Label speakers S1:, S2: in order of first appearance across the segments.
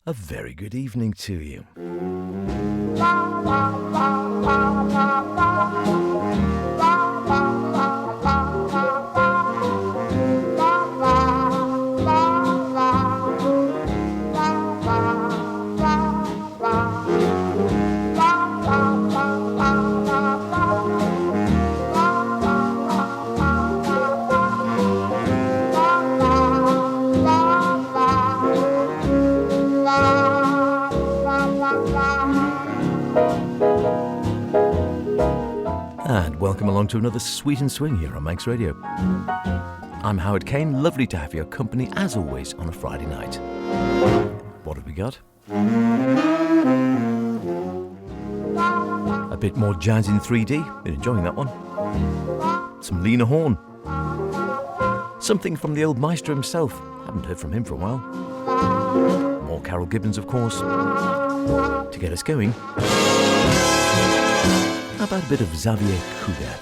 S1: A very good evening to you. And welcome along to another Sweet and Swing here on Manx Radio. I'm Howard Kane, lovely to have your company as always on a Friday night. What have we got? A bit more jazz in 3D, been enjoying that one. Some Lena Horne. Something from the old maestro himself, haven't heard from him for a while. More Carroll Gibbons, of course. To get us going, how about a bit of Xavier Cugat?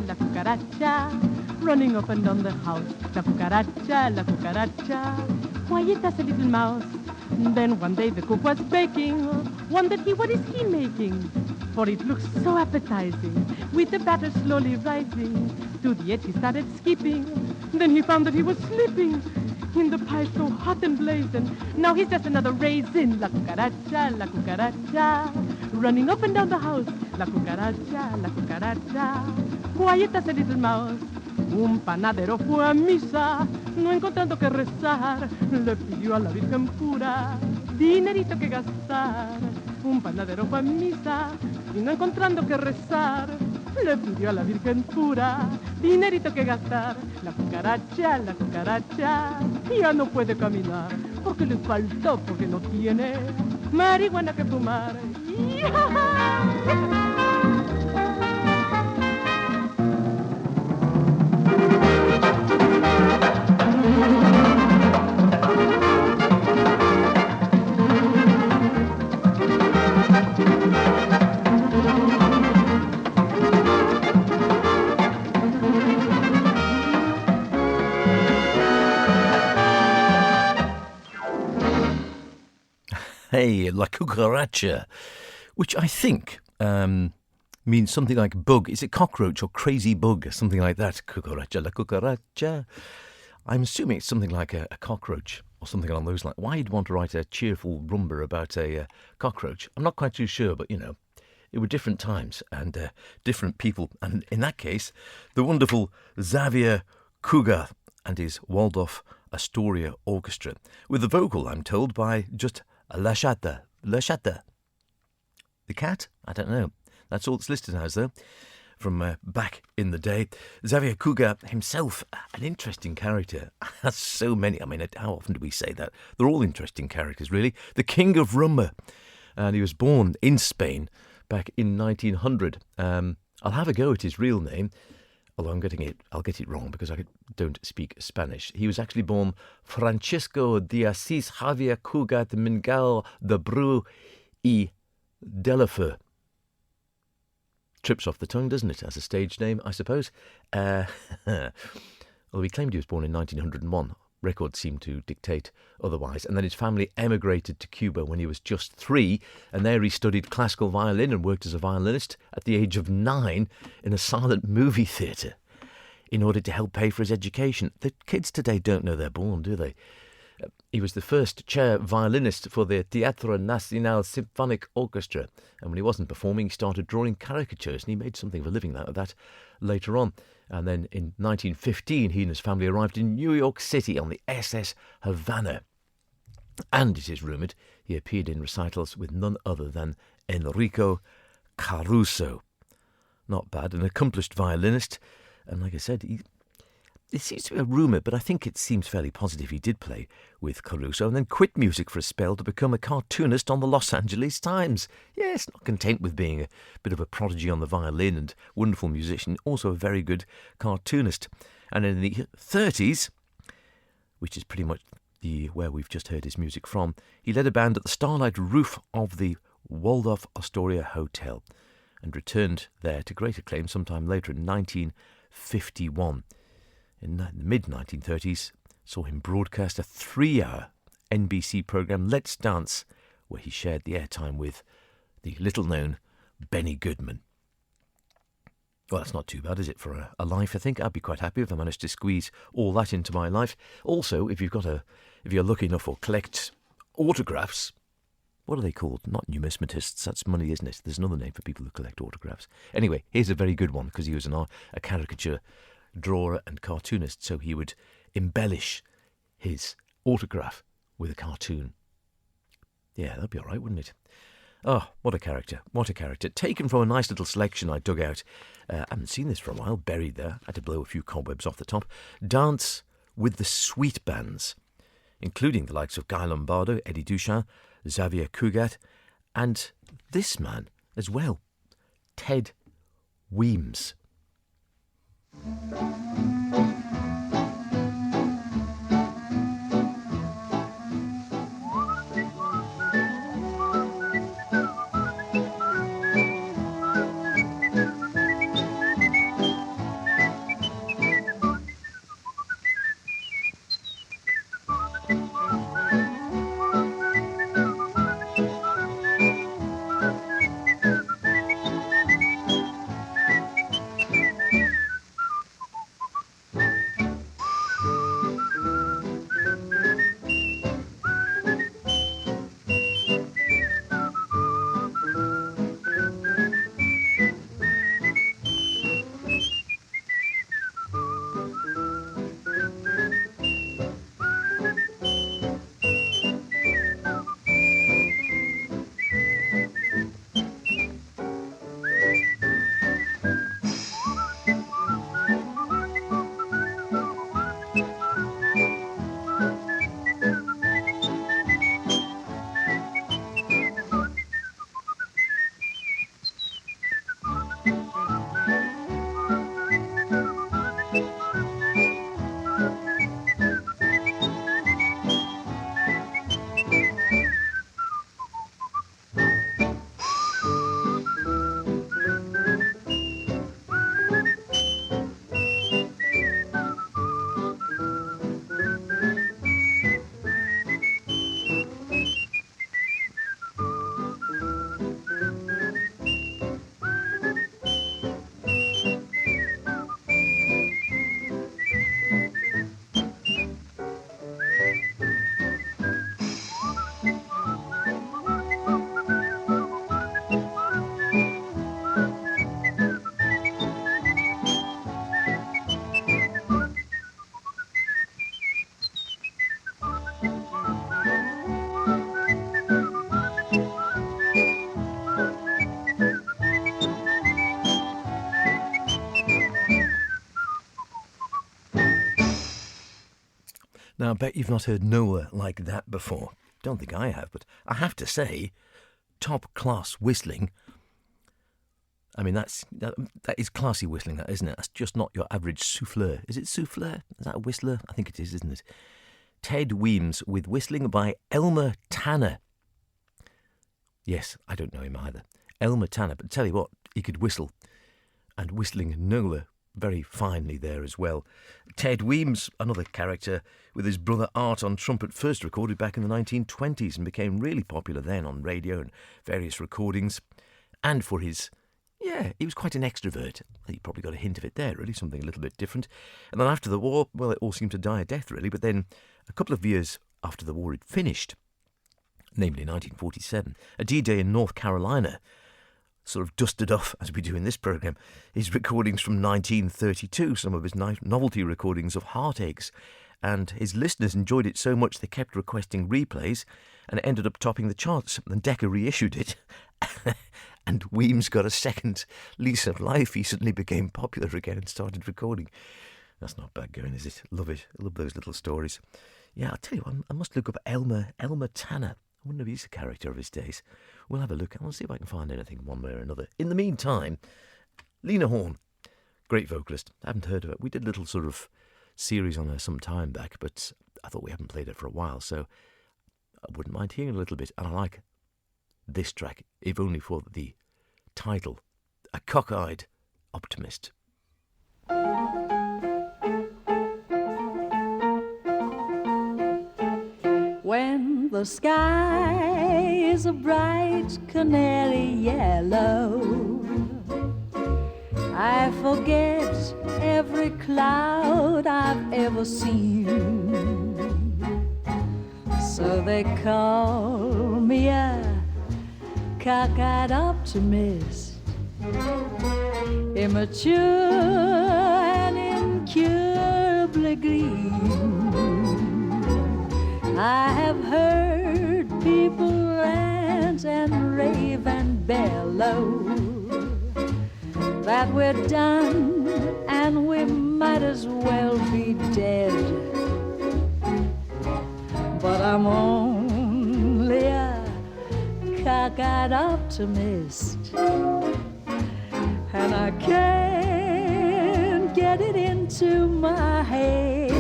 S2: La cucaracha, running up and down the house. La cucaracha, quiet as a little mouse. Then one day the cook was baking, wondered he, what is he making? For it looked so appetizing, with the batter slowly rising. To the edge he started skipping, then he found that he was slipping in the pie so hot and blazing. Now he's just another raisin. La cucaracha, running up and down the house. La cucaracha, quiet as a little mouse. Un panadero fue a misa, no encontrando que rezar, le pidió a la Virgen pura dinerito que gastar. Un panadero fue a misa y no encontrando que rezar, le pidió a la Virgen pura dinerito que gastar. La cucaracha, ya no puede caminar, porque le faltó, porque no tiene marihuana que fumar.
S1: Hey, La Cucaracha, which I think means something like bug. Is it cockroach or crazy bug? Something like that. Cucaracha, La Cucaracha. I'm assuming it's something like a cockroach or something along those lines. Why you'd want to write a cheerful rumba about a cockroach? I'm not quite too sure, but, you know, it were different times and different people. And in that case, the wonderful Xavier Cugat and his Waldorf Astoria Orchestra, with the vocal, I'm told, by just La Chata. The cat? I don't know. That's all that's listed as, though. from back in the day. Xavier Cugat himself, an interesting character. Has so many. I mean, how often do we say that? They're all interesting characters, really. The king of rumba. And he was born in Spain back in 1900. I'll have a go at his real name, although I'll get it wrong because I don't speak Spanish. He was actually born Francisco de Asís Xavier Cugat Mingal de Bru y Delafeu. Trips off the tongue, doesn't it, as a stage name, I suppose? Although he claimed he was born in 1901. Records seem to dictate otherwise. And then his family emigrated to Cuba when he was just 3, and there he studied classical violin and worked as a violinist at the age of 9 in a silent movie theatre in order to help pay for his education. The kids today don't know they're born, do they? He was the first chair violinist for the Teatro Nacional Symphonic Orchestra, and when he wasn't performing, he started drawing caricatures, and he made something of a living out of that later on. And then in 1915, he and his family arrived in New York City on the SS Havana. And it is rumoured he appeared in recitals with none other than Enrico Caruso. Not bad, an accomplished violinist, and like I said, it seems to be a rumour, but I think it seems fairly positive he did play with Caruso and then quit music for a spell to become a cartoonist on the Los Angeles Times. Yes, not content with being a bit of a prodigy on the violin and wonderful musician, also a very good cartoonist. And in the 30s, which is pretty much where we've just heard his music from, he led a band at the starlight roof of the Waldorf Astoria Hotel and returned there to great acclaim sometime later in 1951. In the mid-1930s, saw him broadcast a 3-hour NBC programme, Let's Dance, where he shared the airtime with the little-known Benny Goodman. Well, that's not too bad, is it, for a life, I think? I'd be quite happy if I managed to squeeze all that into my life. Also, if you're lucky enough or collect autographs, what are they called? Not numismatists, that's money, isn't it? There's another name for people who collect autographs. Anyway, here's a very good one, because he was a caricature drawer and cartoonist, so he would embellish his autograph with a cartoon. Yeah, that'd be all right, wouldn't it? Oh, what a character, what a character. Taken from a nice little selection I dug out. I haven't seen this for a while, buried there. Had to blow a few cobwebs off the top. Dance with the Sweet Bands, including the likes of Guy Lombardo, Eddie Duchamp, Xavier Cugat, and this man as well, Ted Weems. bet you've not heard Nola like that before. Don't think I have, but I have to say, top class whistling. I mean, that is classy whistling, that, isn't it? That's just not your average souffleur. Is it souffleur? Is that a whistler? I think it is, isn't it? Ted Weems with Whistling by Elmer Tanner. Yes, I don't know him either. Elmer Tanner, but tell you what, he could whistle. And whistling Nola very finely there as well. Ted Weems, another character, with his brother Art on trumpet, first recorded back in the 1920s and became really popular then on radio and various recordings. And for his... yeah, he was quite an extrovert. You probably got a hint of it there, really, something a little bit different. And then after the war, well, it all seemed to die a death, really. But then a couple of years after the war had finished, namely 1947, a D-Day in North Carolina sort of dusted off, as we do in this programme, his recordings from 1932, some of his novelty recordings of Heartaches. And his listeners enjoyed it so much they kept requesting replays, and it ended up topping the charts. Then Decca reissued it, and Weems got a second lease of life. He suddenly became popular again and started recording. That's not bad going, is it? Love it. I love those little stories. Yeah, I'll tell you what, I must look up Elmer Tanner. I wonder if he's a character of his days. We'll have a look. I'll see if I can find anything one way or another. In the meantime, Lena Horne, great vocalist. I haven't heard of her. We did a little sort of series on her some time back, but I thought we haven't played her for a while, so I wouldn't mind hearing a little bit. And I like this track, if only for the title, A Cockeyed Optimist.
S3: When the sky is a bright canary yellow, I forget every cloud I've ever seen. So they call me a cockeyed optimist, immature and incurably green. I have heard people rant and rave and bellow that we're done and we might as well be dead. But I'm only a cockeyed optimist, and I can't get it into my head.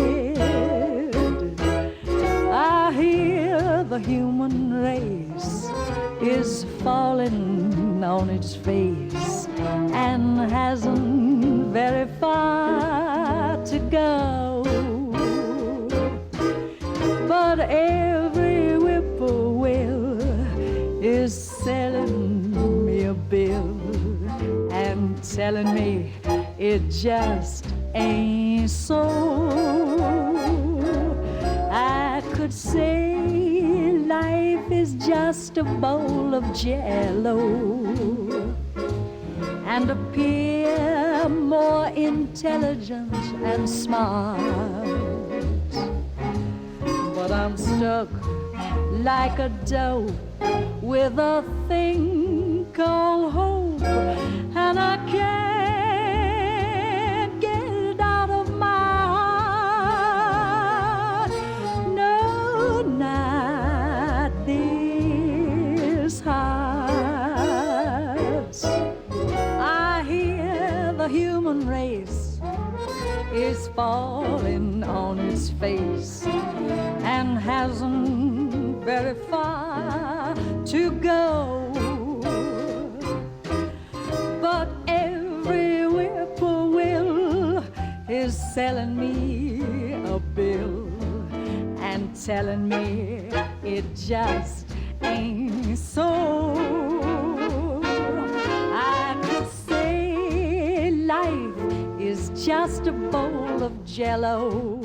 S3: I hear the human race is falling on its face and hasn't very far to go. But every whippoorwill is selling me a bill and telling me it just ain't so. I could say life is just a bowl of jello and appear more intelligent and smart. But I'm stuck like a dope with a thing called hope, and I can't get it out of my heart. No, not this heart. I hear the human race is falling on its face and hasn't very far to go. But every whippoorwill is selling me a bill and telling me it just ain't so. I could say life is just a bowl of jello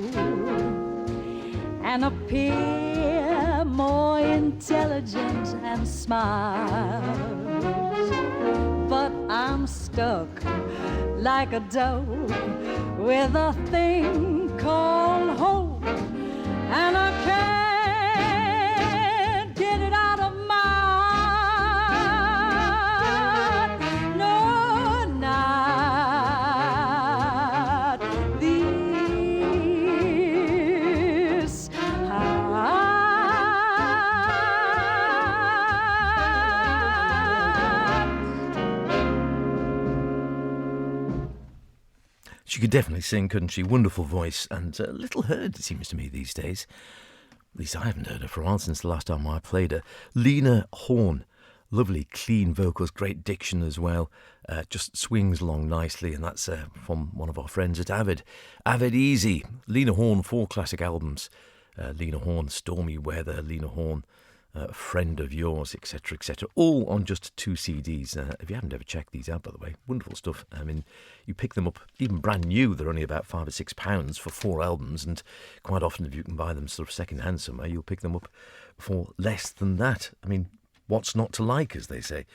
S3: and appear more intelligent and smart. But I'm stuck like a dope with a thing called hope, and I can't get it out of my heart. No, not this
S1: She could definitely sing, couldn't she? Wonderful voice, and little heard, it seems to me, these days. At least I haven't heard her for a while since the last time I played her. Lena Horne. Lovely, clean vocals, great diction as well. Just swings along nicely, and that's from one of our friends at Avid. Avid Easy. Lena Horne, 4 classic albums. Lena Horne, Stormy Weather. Lena Horne, Friend of Yours, etc., etc. All on just 2 CDs. If you haven't ever checked these out, by the way, wonderful stuff. I mean, you pick them up, even brand new, they're only about £5 or £6 for 4 albums, and quite often if you can buy them sort of second hand somewhere, you'll pick them up for less than that. I mean, what's not to like, as they say?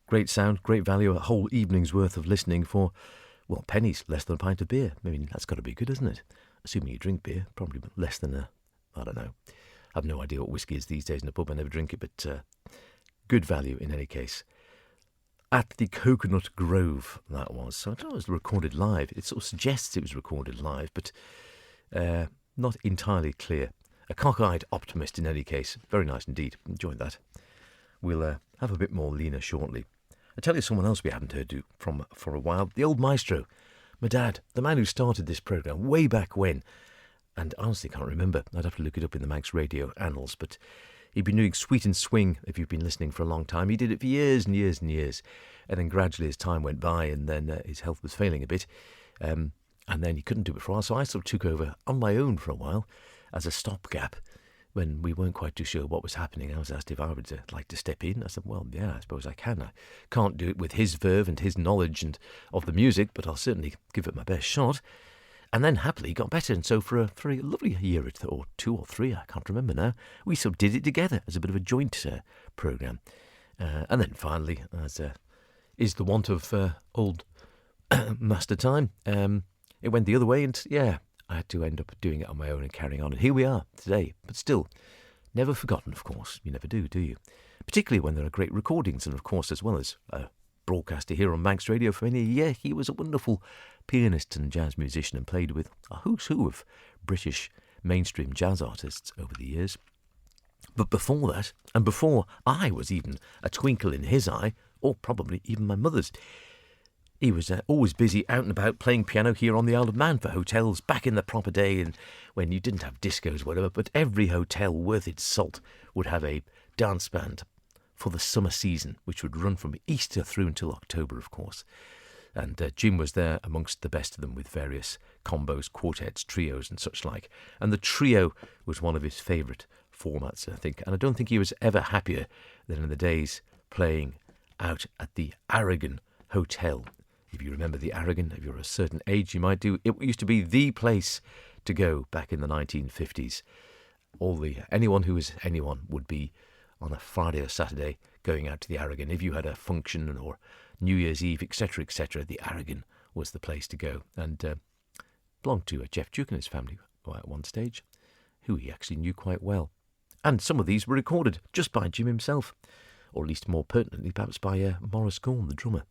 S1: Great sound, great value, a whole evening's worth of listening for, well, pennies, less than a pint of beer. I mean, that's got to be good, isn't it? Assuming you drink beer, probably less than I don't know. I have no idea what whiskey is these days in a pub. I never drink it, but good value in any case. At the Coconut Grove, that was. So I don't know it was recorded live. It sort of suggests it was recorded live, but not entirely clear. A cockeyed optimist in any case. Very nice indeed. Enjoyed that. We'll have a bit more Lena shortly. I'll tell you someone else we haven't heard from for a while. The old maestro, my dad, the man who started this programme way back when. And I honestly can't remember. I'd have to look it up in the Manx Radio annals. But he'd been doing Sweet and Swing, if you've been listening for a long time. He did it for years and years and years. And then gradually as time went by and then his health was failing a bit. And then he couldn't do it for a while. So I sort of took over on my own for a while as a stopgap. When we weren't quite too sure what was happening, I was asked if I would like to step in. I said, well, yeah, I suppose I can. I can't do it with his verve and his knowledge and of the music, but I'll certainly give it my best shot. And then happily got better. And so for a lovely year or 2 or 3, I can't remember now, we sort of did it together as a bit of a joint programme. And then finally, as is the want of old master time, it went the other way. And yeah, I had to end up doing it on my own and carrying on. And here we are today. But still, never forgotten, of course. You never do you? Particularly when there are great recordings. And of course, as well as a broadcaster here on Manx Radio for many a year, he was a wonderful pianist and jazz musician and played with a who's who of British mainstream jazz artists over the years. But before that, and before I was even a twinkle in his eye, or probably even my mother's, he was always busy out and about playing piano here on the Isle of Man for hotels back in the proper day and when you didn't have discos, whatever, but every hotel worth its salt would have a dance band for the summer season, which would run from Easter through until October, of course. And Jim was there amongst the best of them with various combos, quartets, trios and such like. And the trio was one of his favourite formats, I think. And I don't think he was ever happier than in the days playing out at the Aragon Hotel. If you remember the Aragon, if you're a certain age, you might do. It used to be the place to go back in the 1950s. Anyone who was anyone would be on a Friday or Saturday going out to the Aragon. If you had a function or New Year's Eve, etc., etc., the Aragon was the place to go. And belonged to Jeff Duke and his family at one stage, who he actually knew quite well. And some of these were recorded just by Jim himself, or at least more pertinently, perhaps by Morris Gorn, the drummer.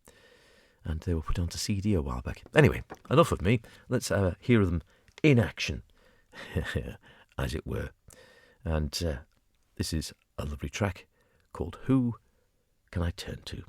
S1: And they were put onto CD a while back. Anyway, enough of me. Let's hear them in action, as it were. And this is a lovely track called Who Can I Turn To?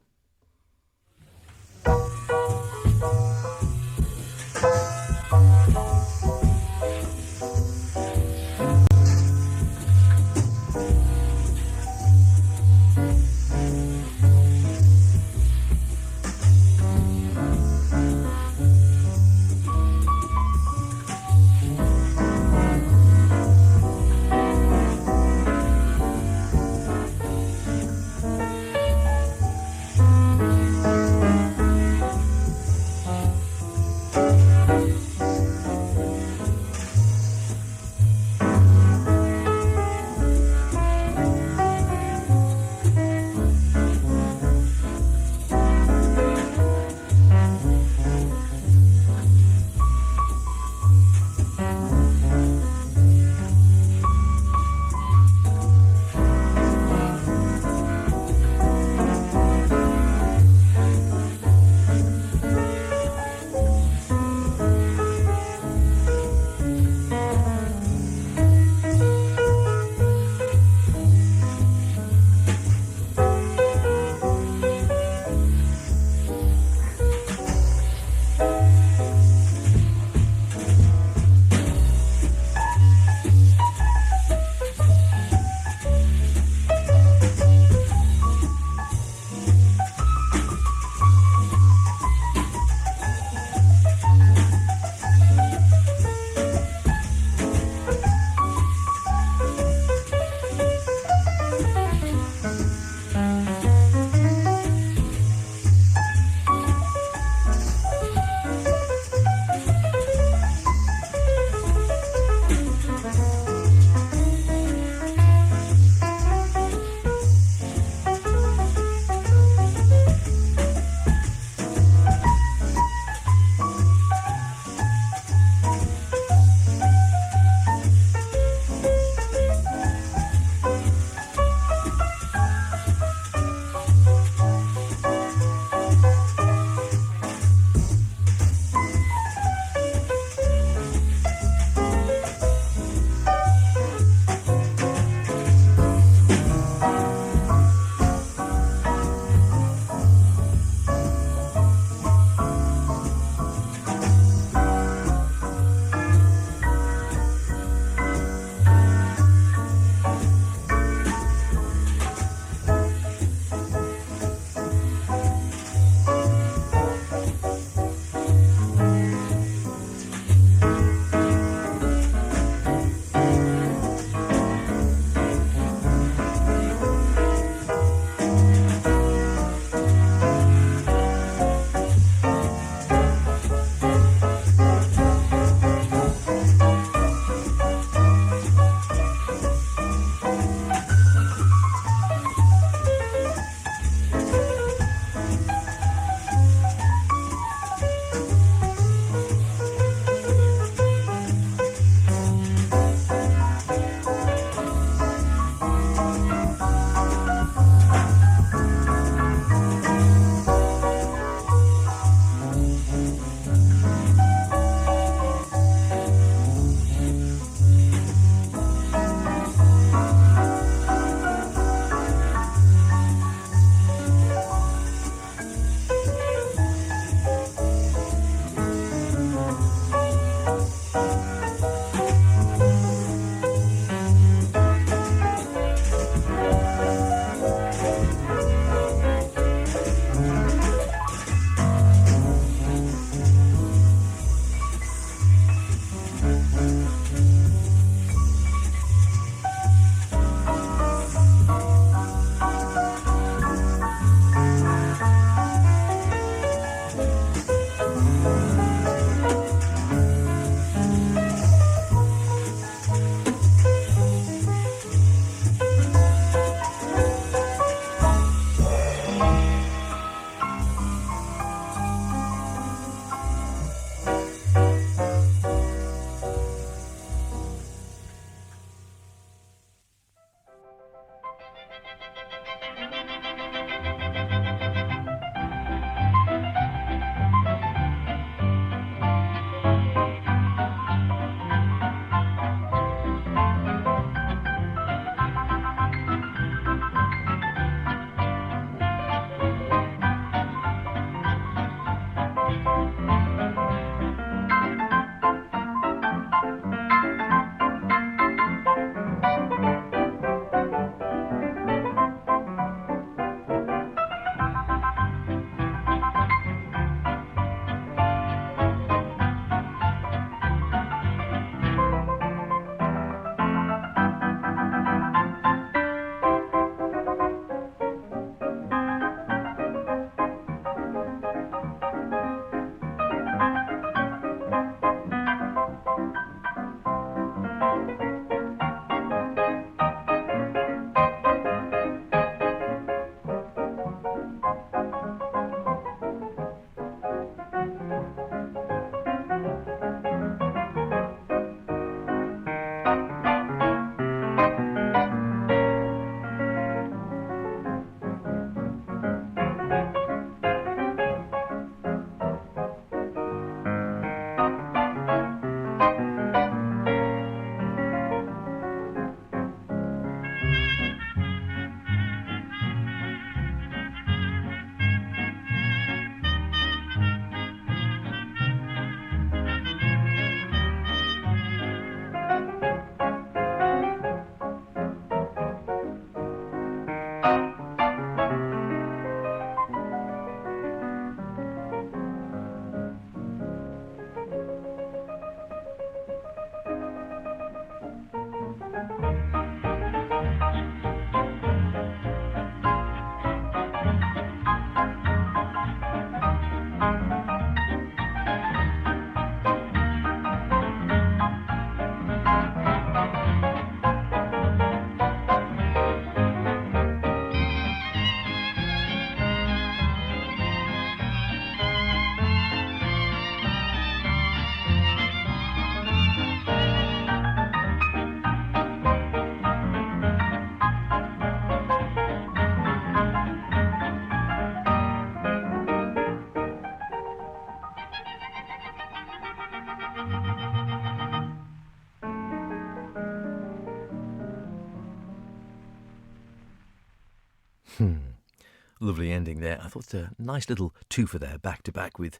S1: Lovely ending there. I thought a nice little twofer there, back to back with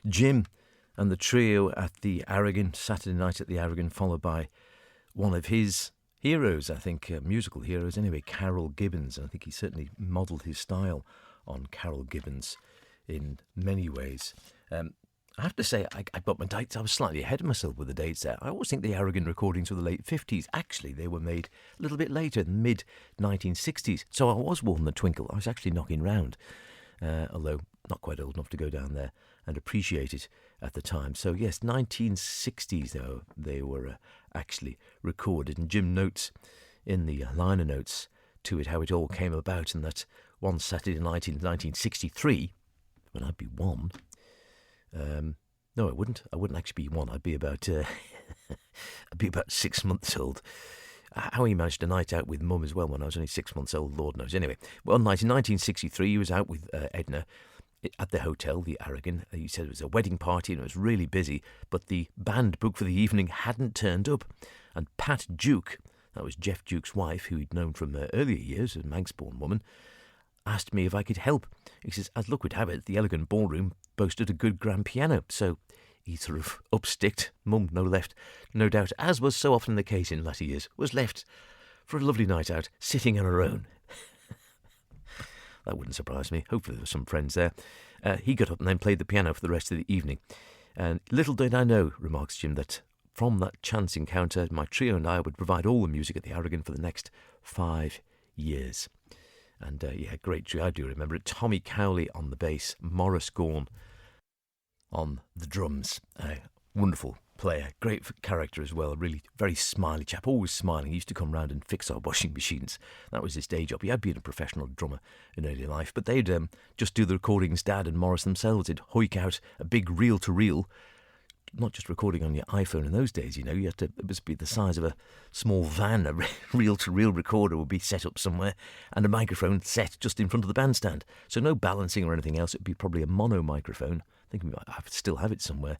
S1: Jim and the trio at the Aragon, Saturday night at the Aragon, followed by one of his heroes, I think, musical heroes anyway, Carroll Gibbons. And I think he certainly modelled his style on Carroll Gibbons in many ways. I have to say, I got my dates. I was slightly ahead of myself with the dates there. I always think the Aragon recordings were the late 50s. Actually, they were made a little bit later, mid-1960s. So I was warned the twinkle. I was actually knocking round, although not quite old enough to go down there and appreciate it at the time. So yes, 1960s, though, they were actually recorded. And Jim notes in the liner notes to it how it all came about, and that one Saturday night in 1963, when I'd be one... no, I wouldn't. I wouldn't actually be one. I'd be about 6 months old. How he managed a night out with Mum as well when I was only 6 months old, Lord knows. Anyway, one night in 1963, he was out with Edna at the hotel, the Aragon. He said it was a wedding party and it was really busy, but the band booked for the evening hadn't turned up. And Pat Duke, that was Jeff Duke's wife, who he'd known from earlier years, a Manx-born woman, asked me if I could help. He says, as luck would have it, the elegant ballroom boasted a good grand piano, so he sort of upsticked. Mum, no doubt, as was so often the case in latter years, was left for a lovely night out, sitting on her own. That wouldn't surprise me. Hopefully there were some friends there. He got up and then played the piano for the rest of the evening. And little did I know, remarks Jim, that from that chance encounter, my trio and I would provide all the music at the Aragon for the next 5 years. And great trio. I do remember it. Tommy Cowley on the bass, Morris Gorn on the drums. Wonderful player, great character as well. Really very smiley chap, always smiling. He used to come round and fix our washing machines. That was his day job. He had been a professional drummer in early life, but they'd just do the recordings, Dad and Morris themselves. They'd hoik out a big reel-to-reel, not just recording on your iPhone in those days, you had to, it must be the size of a small van. A reel-to-reel recorder would be set up somewhere and a microphone set just in front of the bandstand. So no balancing or anything else. It would be probably a mono microphone. I think I still have it somewhere,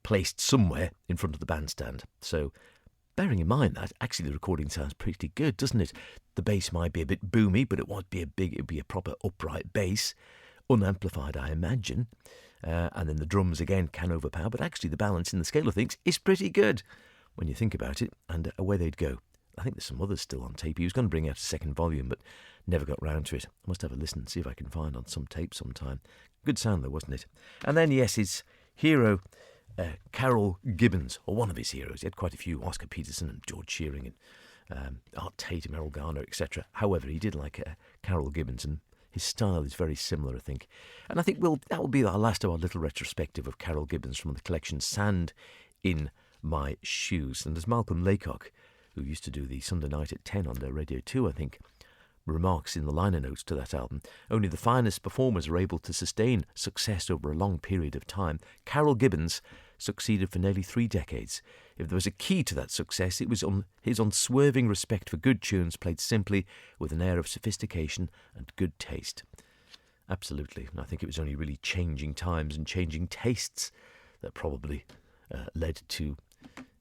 S1: placed somewhere in front of the bandstand. So bearing in mind that, actually the recording sounds pretty good, doesn't it? The bass might be a bit boomy, but it would be a proper upright bass, unamplified, I imagine. And then the drums again can overpower, but actually the balance in the scale of things is pretty good when you think about it, and away they'd go. I think there's some others still on tape. He was going to bring out a second volume, but never got round to it. I must have a listen and see if I can find on some tape sometime. Good sound though, wasn't it? And then, yes, his hero, Carroll Gibbons, or one of his heroes. He had quite a few, Oscar Peterson and George Shearing and Art Tate and Errol Garner, etc. However, he did like Carroll Gibbons, and his style is very similar, I think. And I think that will be our last of our little retrospective of Carroll Gibbons from the collection Sand in My Shoes. And as Malcolm Laycock, who used to do the Sunday night at 10 on their Radio 2, I think, remarks in the liner notes to that album, only the finest performers are able to sustain success over a long period of time. Carroll Gibbons succeeded for nearly 3 decades. If there was a key to that success, it was his unswerving respect for good tunes played simply with an air of sophistication and good taste. Absolutely. And I think it was only really changing times and changing tastes that probably led to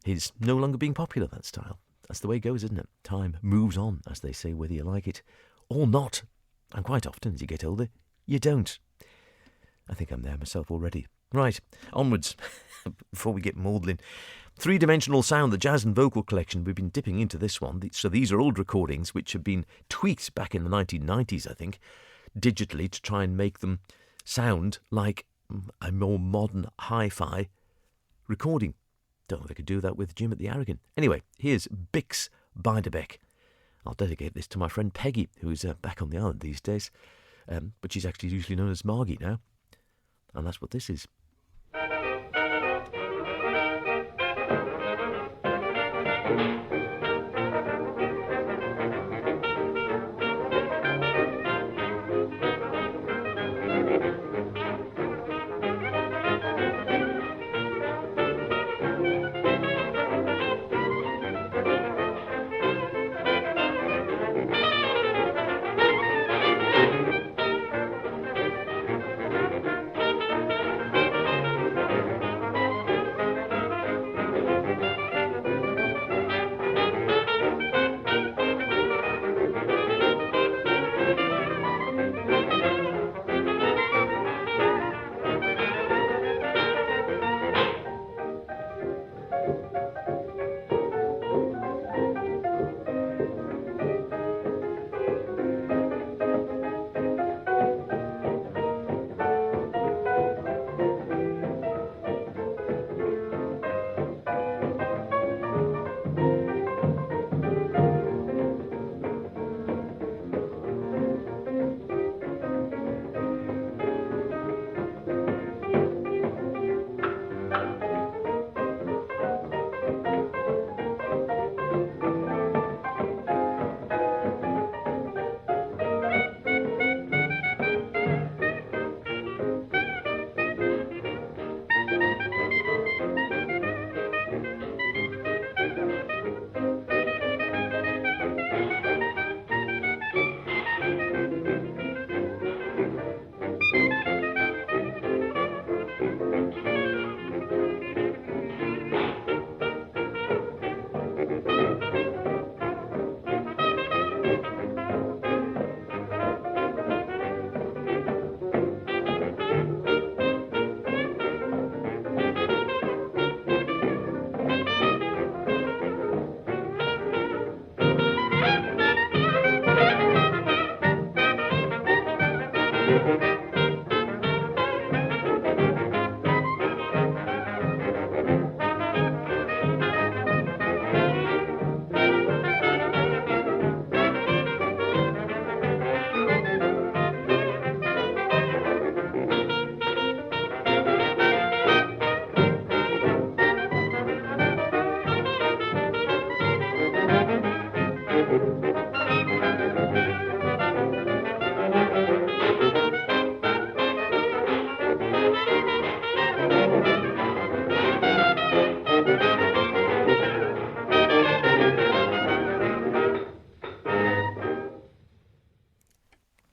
S1: his no longer being popular, that style. That's the way it goes, isn't it? Time moves on, as they say, whether you like it or not. And quite often, as you get older, you don't. I think I'm there myself already. Right, onwards, before we get maudlin. Three-dimensional sound, the jazz and vocal collection. We've been dipping into this one. So these are old recordings which have been tweaked back in the 1990s, I think, digitally to try and make them sound like a more modern hi-fi recording. Don't know if I could do that with Jim at the Aragon. Anyway, here's Bix Beiderbecke. I'll dedicate this to my friend Peggy, who's back on the island these days. But she's actually usually known as Margie now. And that's what this is.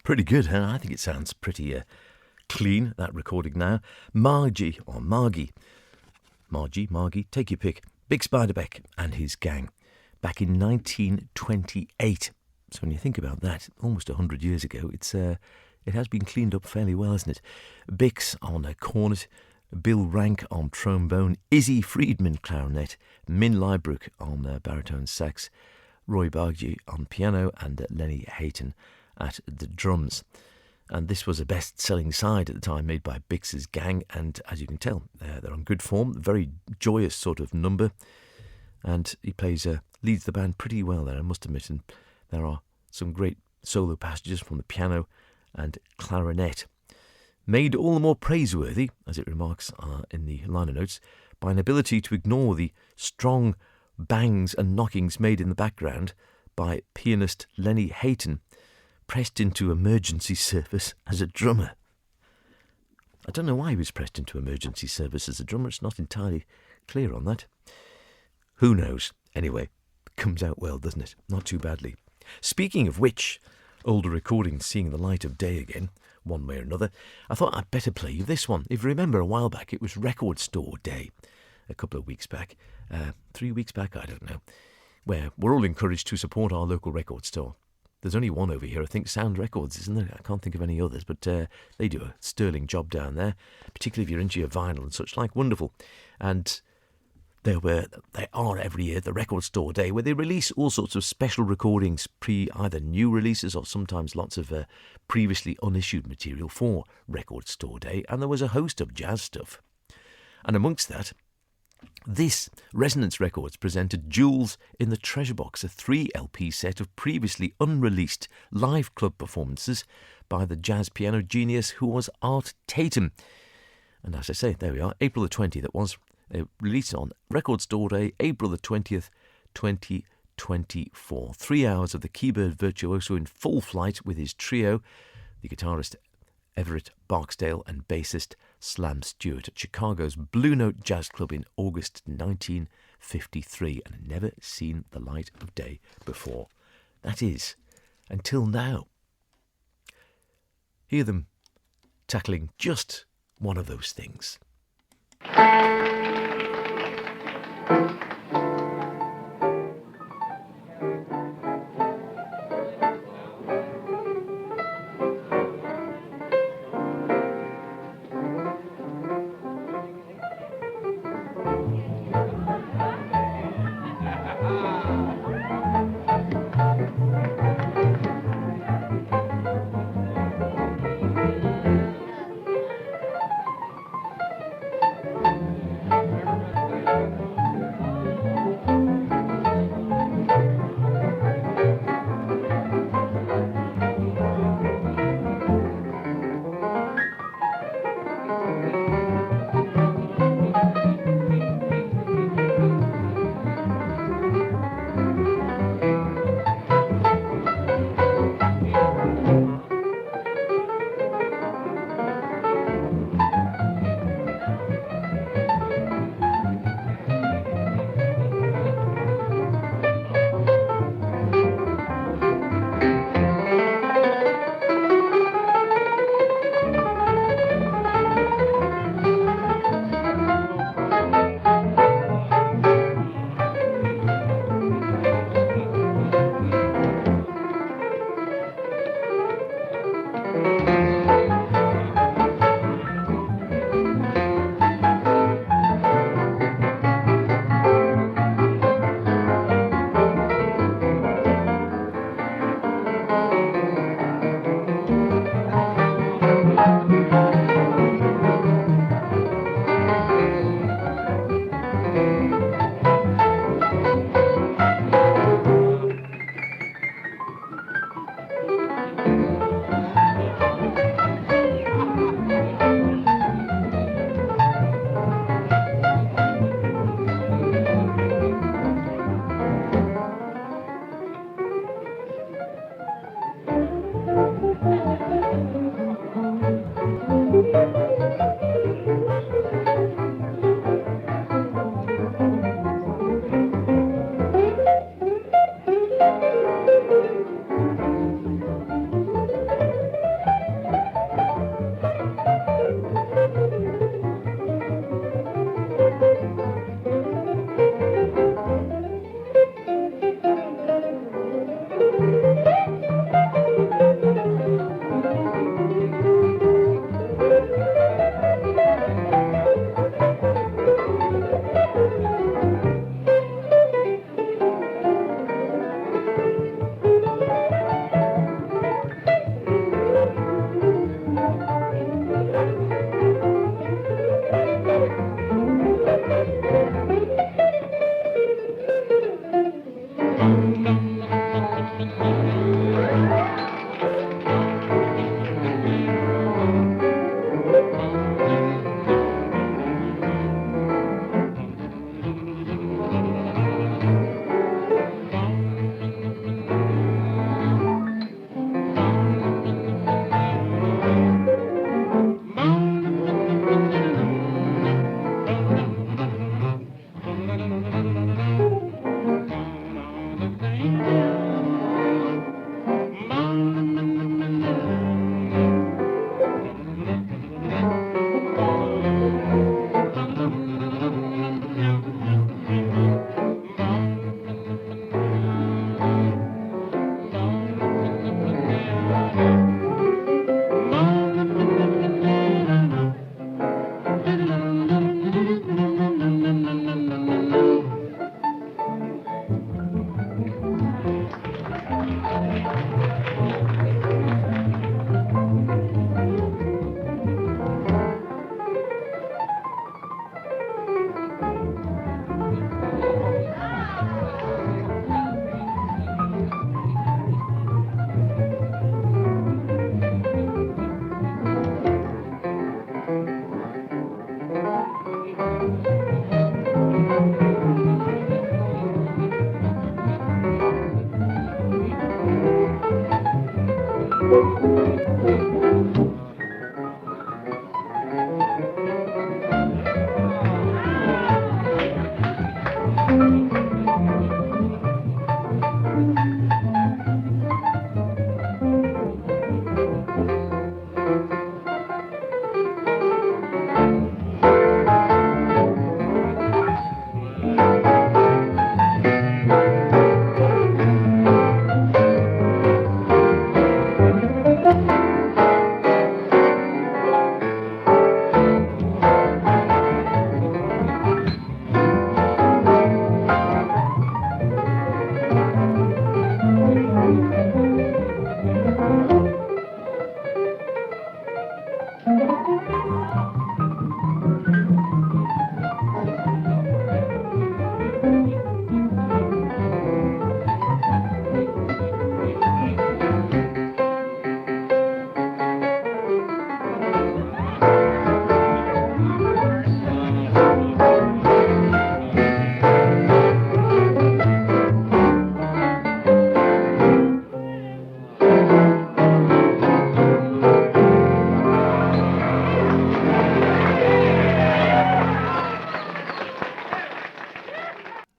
S1: Pretty good, huh? I think it sounds pretty clean, that recording now. Margie, or Margie, take your pick. Big Spiderbeck and his gang, back in 1928. So when you think about that, almost 100 years ago, it has been cleaned up fairly well, hasn't it? Bix on a cornet, Bill Rank on trombone, Izzy Friedman clarinet, Min Liebruck on baritone sax, Roy Bargy on piano, and Lenny Hayton at the drums. And this was a best-selling side at the time, made by Bix's gang, and as you can tell, they're on good form. Very joyous sort of number, and he leads the band pretty well there, I must admit. And there are some great solo passages from the piano and clarinet, made all the more praiseworthy, as it remarks in the liner notes, by an ability to ignore the strong bangs and knockings made in the background by pianist Lenny Hayton, pressed into emergency service as a drummer. I don't know why he was pressed into emergency service as a drummer. It's not entirely clear on that. Who knows? Anyway, comes out well, doesn't it? Not too badly. Speaking of which, older recordings seeing the light of day again, one way or another, I thought I'd better play you this one. If you remember a while back, it was Record Store Day, a couple of weeks back, 3 weeks back, I don't know, where we're all encouraged to support our local record store. There's only one over here, I think, Sound Records, isn't there? I can't think of any others, but they do a sterling job down there, particularly if you're into your vinyl and such like. Wonderful. And they are every year the Record Store Day, where they release all sorts of special recordings, either new releases or sometimes lots of previously unissued material for Record Store Day. And there was a host of jazz stuff. And amongst that, this Resonance Records presented Jewels in the Treasure Box, a 3-LP set of previously unreleased live club performances by the jazz piano genius who was Art Tatum. And as I say, there we are, April the 20th. It was released on Record Store Day, April the 20th, 2024. 3 hours of the keyboard virtuoso in full flight with his trio, the guitarist Everett Barksdale and bassist Slam Stewart, at Chicago's Blue Note Jazz Club in August 1953, and had never seen the light of day before. That is, until now. Hear them tackling just one of those things.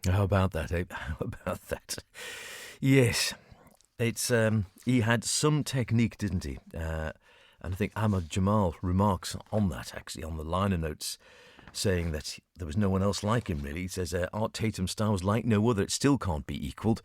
S1: How about that, Abe? How about that? Yes, it's he had some technique, didn't he? And I think Ahmad Jamal remarks on that, actually, on the liner notes, saying that there was no one else like him, really. He says, Art Tatum's style was like no other. It still can't be equalled.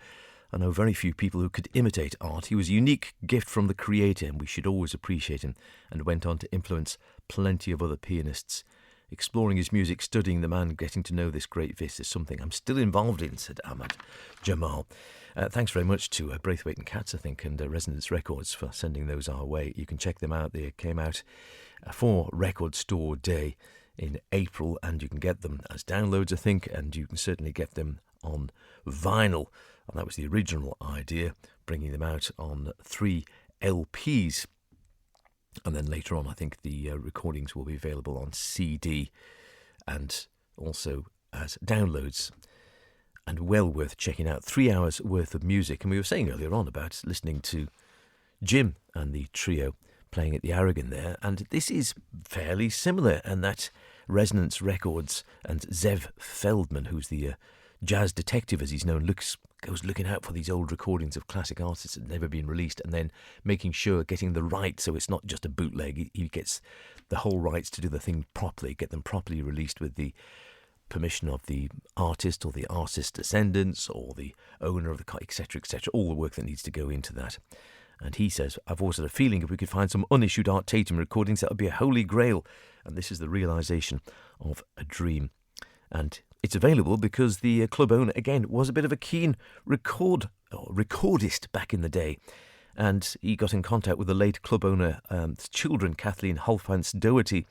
S1: I know very few people who could imitate Art. He was a unique gift from the creator, and we should always appreciate him, and went on to influence plenty of other pianists. Exploring his music, studying the man, getting to know this great vis is something I'm still involved in, said Ahmad Jamal. Thanks very much to Braithwaite and Katz, I think, and Resonance Records for sending those our way. You can check them out. They came out for Record Store Day in April, and you can get them as downloads, I think, and you can certainly get them on vinyl. And that was the original idea, bringing them out on 3 LPs. And then later on, I think the recordings will be available on CD and also as downloads. And well worth checking out. 3 hours worth of music. And we were saying earlier on about listening to Jim and the trio playing at the Aragon there. And this is fairly similar. And that Resonance Records and Zev Feldman, who's the jazz detective as he's known, goes looking out for these old recordings of classic artists that have never been released, and then making sure, getting the rights, so it's not just a bootleg. He gets the whole rights to do the thing properly, get them properly released with the permission of the artist or the artist's descendants or the owner of the car, etc., etc., all the work that needs to go into that. And he says, I've always had a feeling if we could find some unissued Art Tatum recordings, that would be a holy grail. And this is the realisation of a dream. And it's available because the club owner, again, was a bit of a keen recordist back in the day. And he got in contact with the late club owner, children, Kathleen Holfance Doherty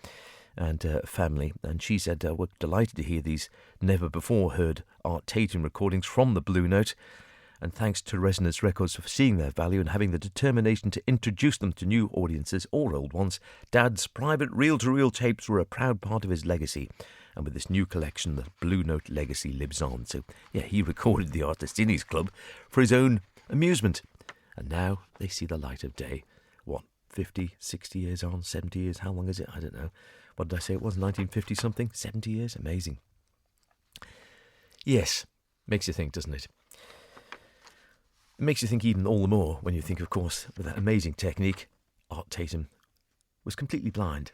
S1: and family. And she said, we're delighted to hear these never-before-heard Art Tatum recordings from the Blue Note. And thanks to Resonance Records for seeing their value and having the determination to introduce them to new audiences or old ones. Dad's private reel-to-reel tapes were a proud part of his legacy. And with this new collection, the Blue Note legacy lives on. So, yeah, he recorded the artists in his club for his own amusement. And now they see the light of day. What, 50, 60 years on, 70 years? How long is it? I don't know. What did I say it was? 1950-something? 70 years? Amazing. Yes, makes you think, doesn't it? It makes you think even all the more when you think, of course, with that amazing technique, Art Tatum was completely blind.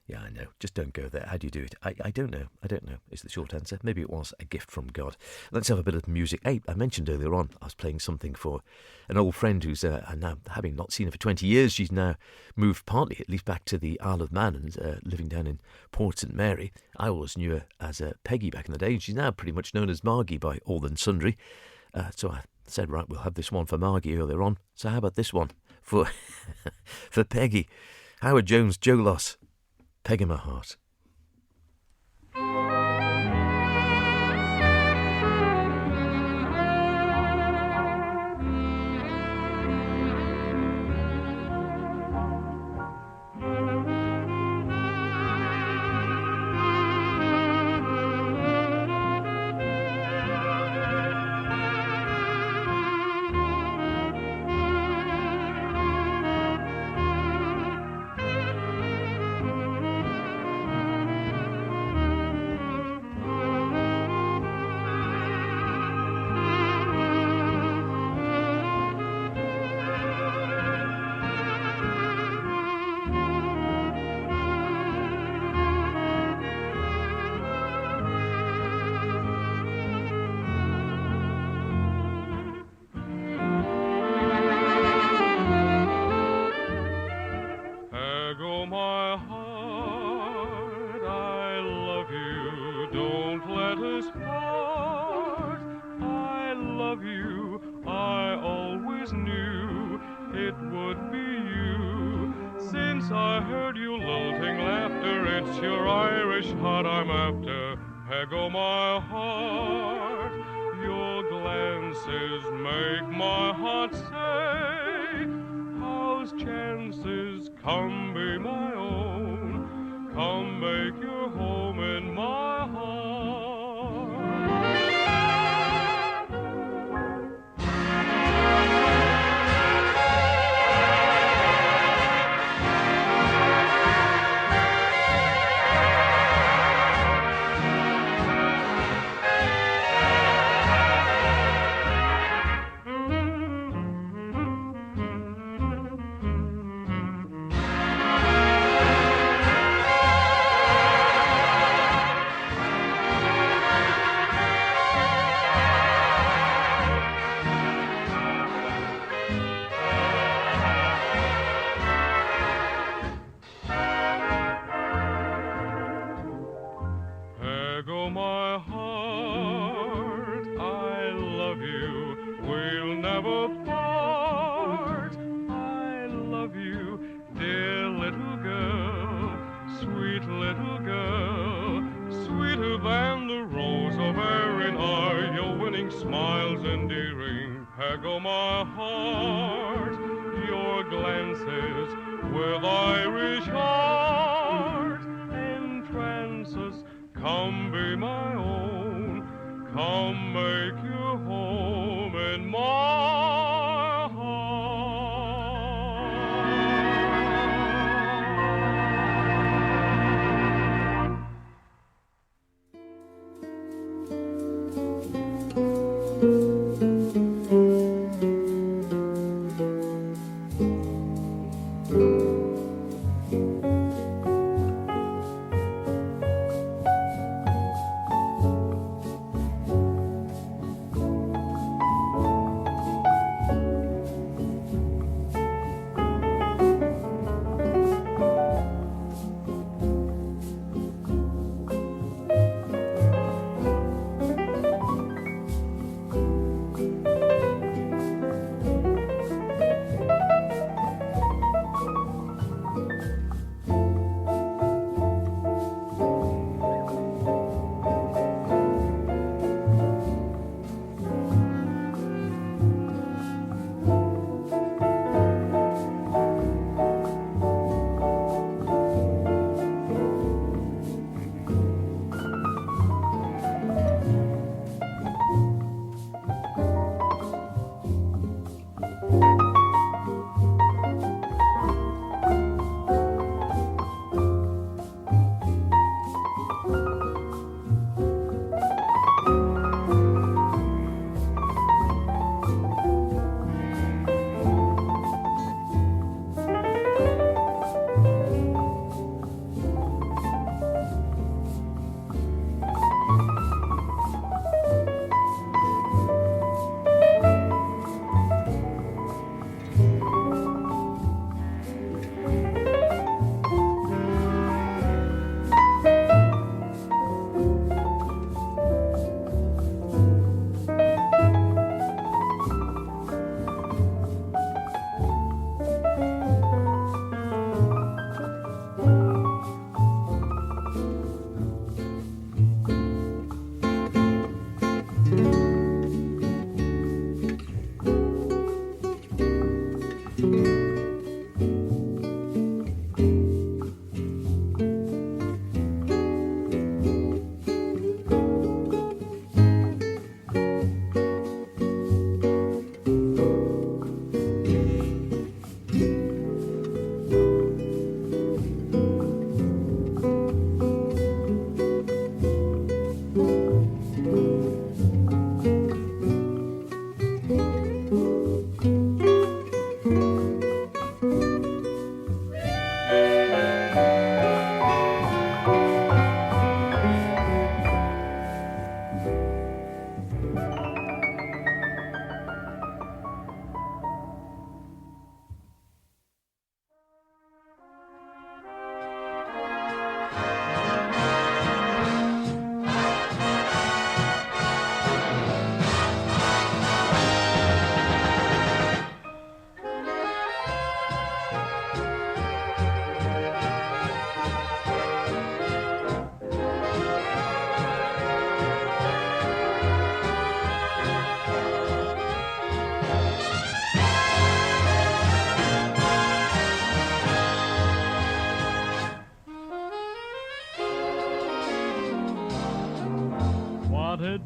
S1: Yeah, I know. Just don't go there. How do you do it? I don't know. I don't know is the short answer. Maybe it was a gift from God. Let's have a bit of music. Hey, I mentioned earlier on I was playing something for an old friend who's now, having not seen her for 20 years, she's now moved partly, at least, back to the Isle of Man and living down in Port St Mary. I always knew her as Peggy back in the day, and she's now pretty much known as Margie by all and sundry. So I said, right, we'll have this one for Margie earlier on. So how about this one for for Peggy? Howard Jones, Joe Loss. Peg in my heart.
S4: it would be you. Since I heard you lilting laughter, it's your Irish heart I'm after. Peg o' my heart, your glances make my heart say, how's chances, come be my own, come make your home in my heart. Smiles endearing, peg o' my heart, your glances with Irish heart entrances, come be my own, come make your home in my heart.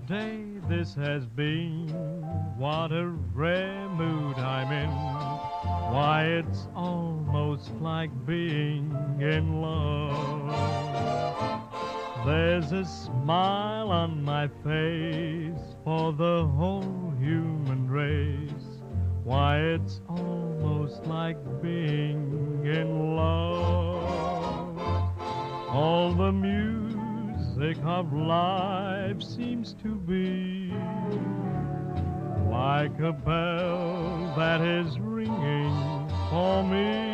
S5: day this has been. What a rare mood I'm in. Why, it's almost like being in love. There's a smile on my face for the whole human race. Why, it's almost like being in love. All the music of life seems to be like a bell that is ringing for me.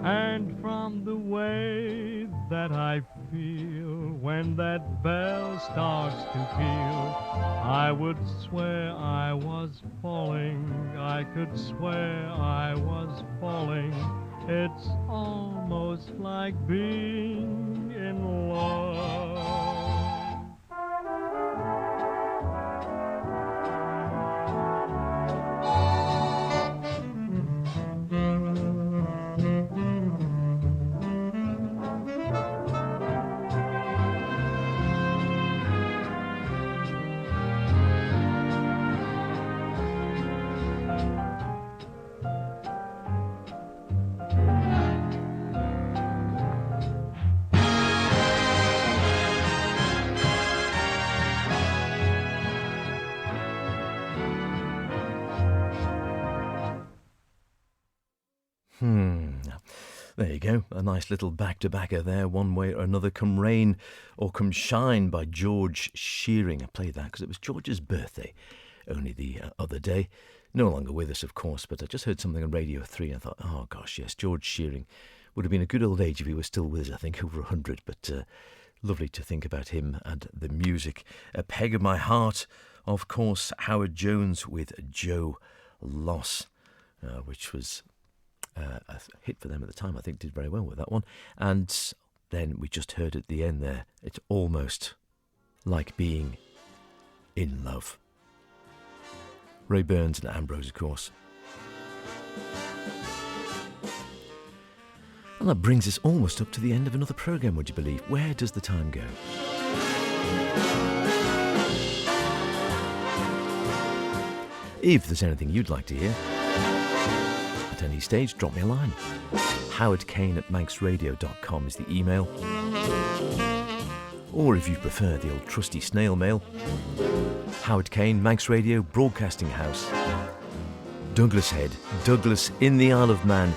S5: And from the way that I feel when that bell starts to peal, I would swear I was falling. I could swear I was falling. It's almost like being in love.
S1: There you go, a nice little back-to-backer there, One Way or Another, Come Rain or Come Shine by George Shearing. I played that because it was George's birthday only the other day. No longer with us, of course, but I just heard something on Radio 3 and I thought, oh gosh, yes, George Shearing would have been a good old age if he was still with us, I think, over 100, but lovely to think about him and the music. A Peg of My Heart, of course, Howard Jones with Joe Loss, which was a hit for them at the time. I think did very well with that one. And then we just heard at the end there, it's almost like being in love. Ray Burns and Ambrose, of course. And that brings us almost up to the end of another programme, would you believe? Where does the time go? If there's anything you'd like to hear at any stage, drop me a line. howardkane@manxradio.com is the email. Or if you prefer the old trusty snail mail, Howard Kane, Manx Radio, Broadcasting House, Douglas Head, Douglas in the Isle of Man,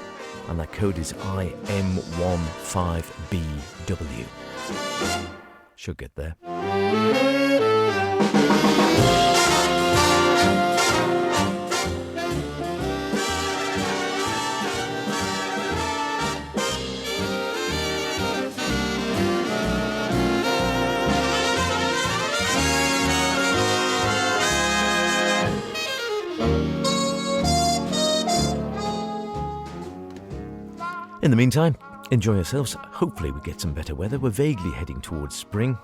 S1: and that code is IM15BW. Should get there. In the meantime, enjoy yourselves. Hopefully we get some better weather. We're vaguely heading towards spring.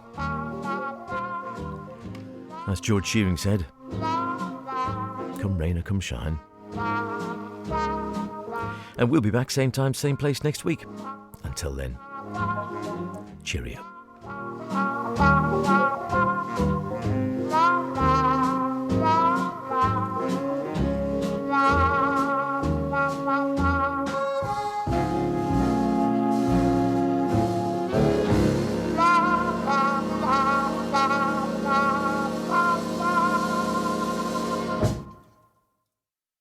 S1: As George Shearing said, come rain or come shine. And we'll be back same time, same place next week. Until then, cheerio.